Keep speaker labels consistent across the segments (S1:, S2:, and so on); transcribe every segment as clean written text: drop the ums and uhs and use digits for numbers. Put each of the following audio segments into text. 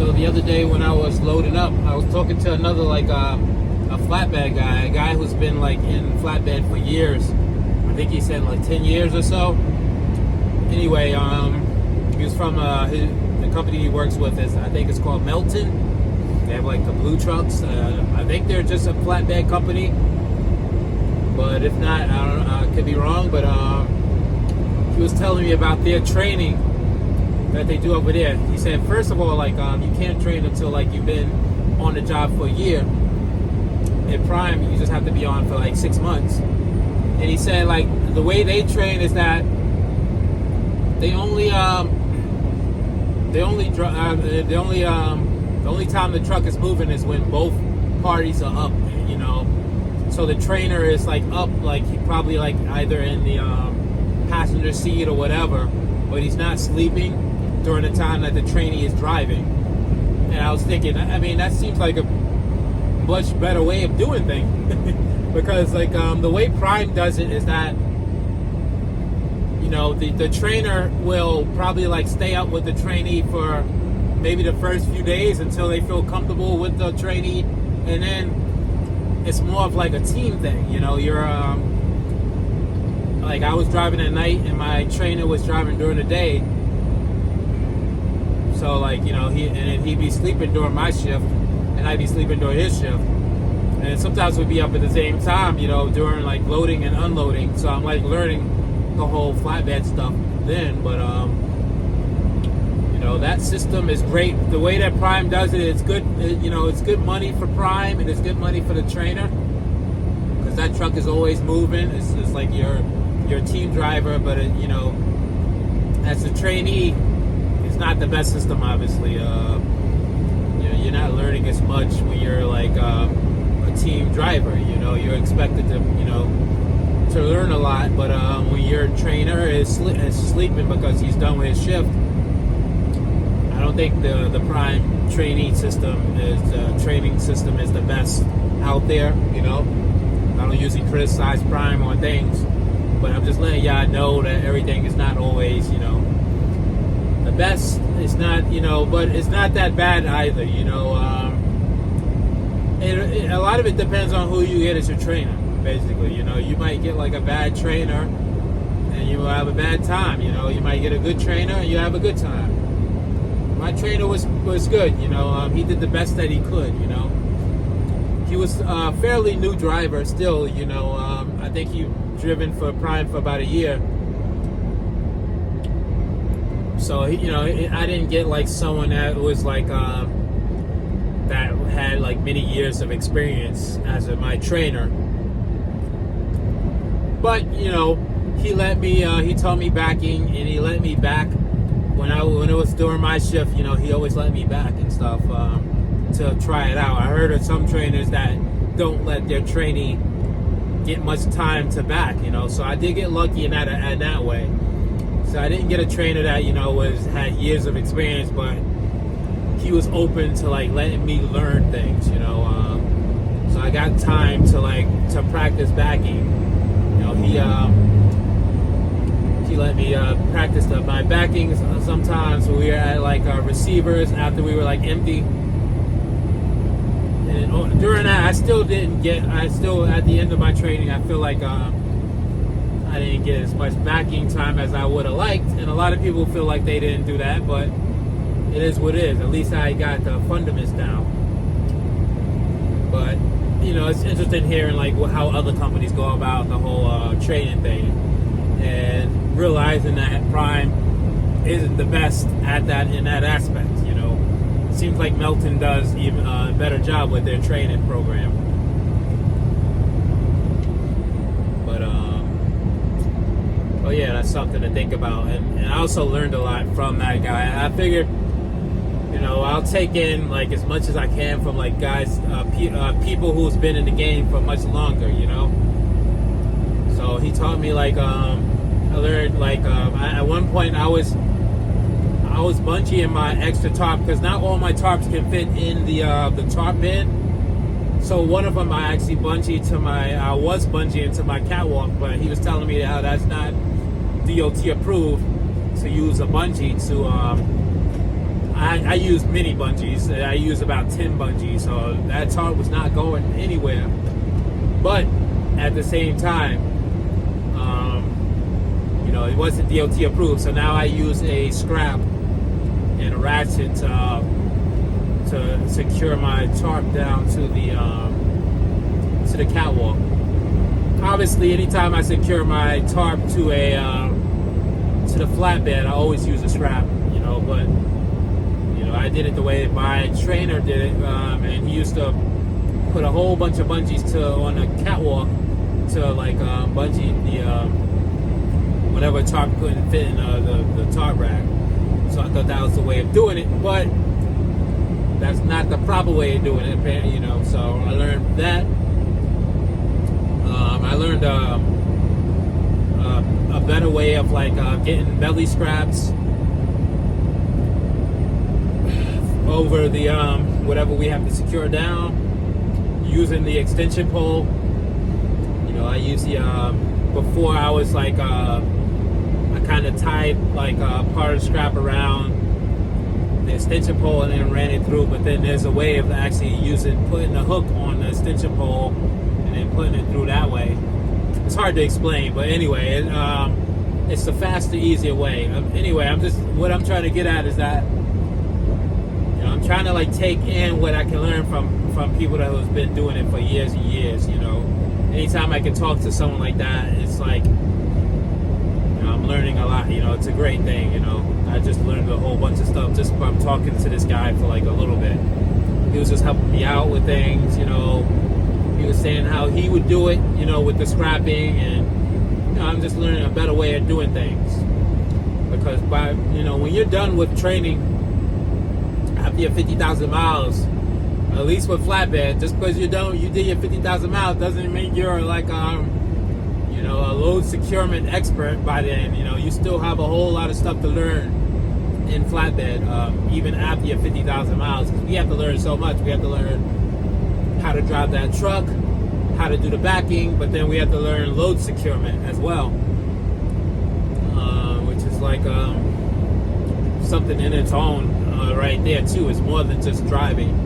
S1: So the other day when I was loading up, I was talking to another like a flatbed guy, a guy who's been like in flatbed for years. I think he said like 10 years or so. Anyway, he was from the company he works with is, I think it's called Melton. They have like the blue trucks. I think they're just a flatbed company, but if not, I don't know, I could be wrong. But he was telling me about their training that they do over there. He said, first of all, like you can't train until like you've been on the job for a year. In Prime, you just have to be on for like 6 months. And he said, like the way they train is that the only time the truck is moving is when both parties are up, you know. So the trainer is like up, like he probably like either in the passenger seat or whatever, but he's not sleeping during the time that the trainee is driving. And I was thinking, I mean, that seems like a much better way of doing things. Because like the way Prime does it is that, you know, the trainer will probably like stay up with the trainee for maybe the first few days until they feel comfortable with the trainee, and then it's more of like a team thing. You know, you're like I was driving at night and my trainer was driving during the day. So like, you know, he'd be sleeping during my shift and I'd be sleeping during his shift. And sometimes we'd be up at the same time, you know, during like loading and unloading. So I'm like learning the whole flatbed stuff then. But you know, that system is great. The way that Prime does it, it's good. You know, it's good money for Prime and it's good money for the trainer, because that truck is always moving. It's like your team driver, but you know, as a trainee, it's not the best system, obviously. You know, you're not learning as much when you're like a team driver. You know, you're expected to, you know, to learn a lot. But when your trainer is sleeping because he's done with his shift, I don't think the Prime trainee system training system is the best out there. You know, I don't usually criticize Prime on things, but I'm just letting y'all know that everything is not always, you know, the best. It's not, you know, but it's not that bad either, you know. A lot of it depends on who you get as your trainer, basically. You know, you might get like a bad trainer and you will have a bad time. You know, you might get a good trainer and you have a good time. My trainer was good, you know. He did the best that he could, you know. He was a fairly new driver still, you know. I think he driven for Prime for about a year. So, you know, I didn't get like someone that was like, that had like many years of experience as my trainer. But, you know, he let me, he told me backing, and he let me back when it was during my shift. You know, he always let me back and stuff to try it out. I heard of some trainers that don't let their trainee get much time to back, you know. So I did get lucky in that way. So I didn't get a trainer that, you know, had years of experience, but he was open to like letting me learn things, you know. So I got time to practice backing. You know, he let me practice my backing sometimes when we were at like receivers after we were like empty. And during that, I still at the end of my training, I feel like I didn't get as much backing time as I would have liked, and a lot of people feel like they didn't do that, but it is what it is. At least I got the fundamentals down. But you know, it's interesting hearing like how other companies go about the whole training thing, and realizing that Prime isn't the best at that in that aspect. You know, it seems like Melton does even a better job with their training program. Oh yeah, that's something to think about, and I also learned a lot from that guy. I figured, you know, I'll take in like as much as I can from like guys, people who's been in the game for much longer, you know. So he taught me like I learned like at one point I was bungeeing my extra tarp, because not all my tarps can fit in the tarp bin. So one of them I actually bungeed to I was bungeeing to my catwalk, but he was telling me how that's not DOT approved to use a bungee to I use mini bungees. I use about 10 bungees, so that tarp was not going anywhere. But at the same time, it wasn't DOT approved. So now I use a scrap and a ratchet to secure my tarp down to the catwalk. Obviously, anytime I secure my tarp to the flatbed, I always use a scrap. But I did it the way my trainer did it, and he used to put a whole bunch of bungees on the catwalk to like bungee the whatever tarp couldn't fit in the tarp rack. So I thought that was the way of doing it, but that's not the proper way of doing it, So I learned that. I learned a better way of like getting belly scraps over the whatever we have to secure down using the extension pole. I use the before I was like I kind of tied like part of the scrap around the extension pole and then ran it through, but then there's a way of actually putting the hook on the extension pole and then putting it through that way. It's hard to explain, but anyway, it's the faster, easier way. Anyway, what I'm trying to get at is that I'm trying to like take in what I can learn from people that have been doing it for years and years. Anytime I can talk to someone like that, it's like I'm learning a lot. It's a great thing. I just learned a whole bunch of stuff just from talking to this guy for like a little bit. He was just helping me out with things. He was saying how he would do it, with the scrapping, and I'm just learning a better way of doing things. Because when you're done with training after your 50,000 miles, at least with flatbed, just because you did your 50,000 miles doesn't mean you're like a load securement expert by then. You still have a whole lot of stuff to learn in flatbed, even after your 50,000 miles. Because we have to learn so much. We have to learn how to drive that truck, how to do the backing, but then we have to learn load securement as well, which is like something in its own right there too. It's more than just driving.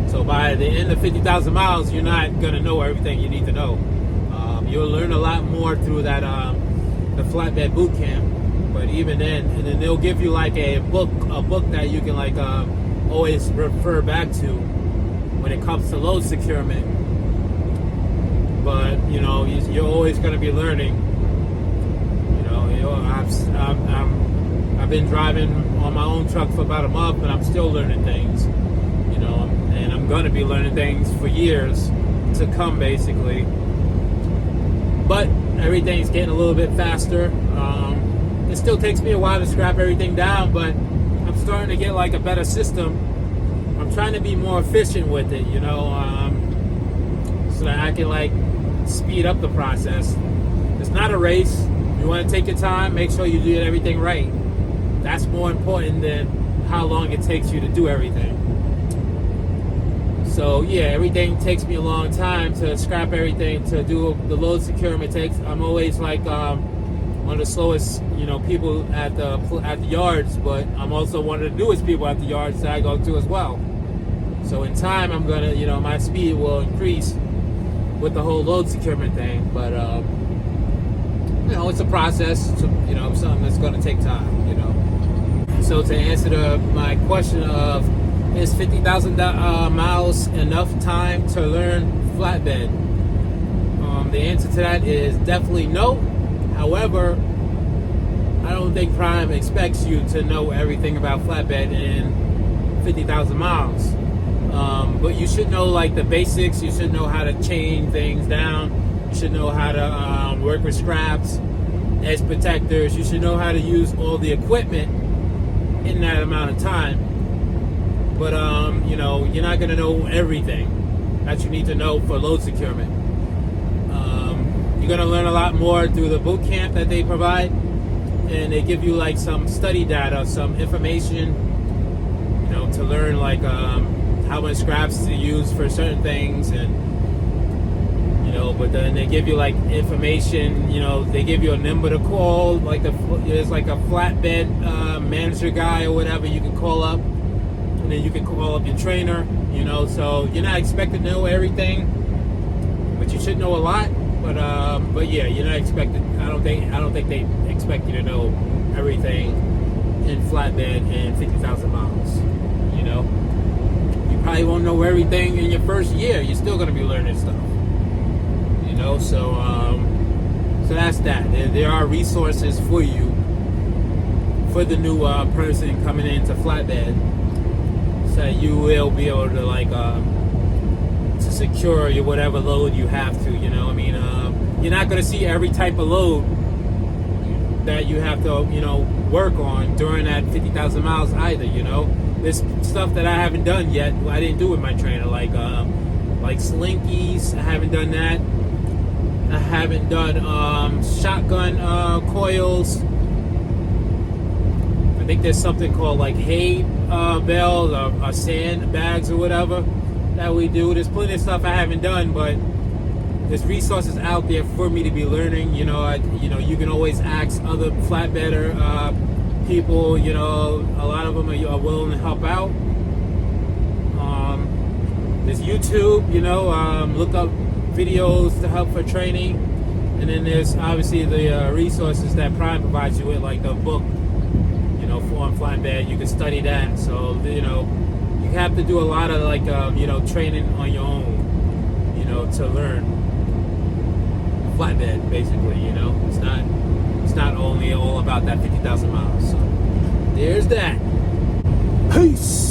S1: So by the end of 50,000 miles, you're not going to know everything you need to know. You'll learn a lot more through that the flatbed boot camp. But even then, and then they'll give you like a book that you can like always refer back to when it comes to load securement. But you're always going to be learning. I've been driving on my own truck for about a month, and I'm still learning things. And I'm going to be learning things for years to come, basically. But everything's getting a little bit faster. It still takes me a while to scrap everything down, but I'm starting to get like a better system. I'm trying to be more efficient with it, so that I can like speed up the process. It's not a race. You want to take your time, make sure you do everything right. That's more important than how long it takes you to do everything. So yeah, everything takes me a long time to scrap everything, to do the load securement. I'm always like one of the slowest, people at the yards, but I'm also one of the newest people at the yards that I go to as well. So in time, I'm gonna, my speed will increase with the whole load securement thing. But it's a process. Something that's gonna take time. So to answer my question of, is 50,000 miles enough time to learn flatbed? The answer to that is definitely no. However, I don't think Prime expects you to know everything about flatbed in 50,000 miles. But you should know like the basics. You should know how to chain things down. You should know how to work with scraps, edge protectors. You should know how to use all the equipment in that amount of time. But you're not going to know everything that you need to know for load securement. You're going to learn a lot more through the boot camp that they provide, and they give you like some study data, some information, to learn like how much scraps to use for certain things, and but then they give you like information. They give you a number to call, like there's like a flatbed manager guy or whatever you can call up. and then you can call up your trainer. You know, so you're not expected to know everything, but you should know a lot. But yeah, you're not expected. I don't think they expect you to know everything in flatbed and 50,000 miles. You know, you probably won't know everything in your first year. You're still gonna be learning stuff. You know, so that's that. There are resources for you for the new person coming into flatbed, so you will be able to to secure your whatever load you have to. You know, I mean, you're not gonna see every type of load that you have to, work on during that 50,000 miles either. You know, there's stuff that I haven't done yet. I didn't do with my trainer, like slinkies. I haven't done that. I haven't done shotgun coils. I think there's something called like hay bales or sand bags or whatever that we do. There's plenty of stuff I haven't done, but there's resources out there for me to be learning. You know, you can always ask other flatbedder people. You know, a lot of them are willing to help out. There's YouTube. You know, look up videos to help for training, and then there's obviously the resources that Prime provides you with, like the book, for flatbed. You can study that. So you have to do a lot of training on your own, to learn flatbed. Basically, it's not only all about that 50,000 miles. So there's that. Peace.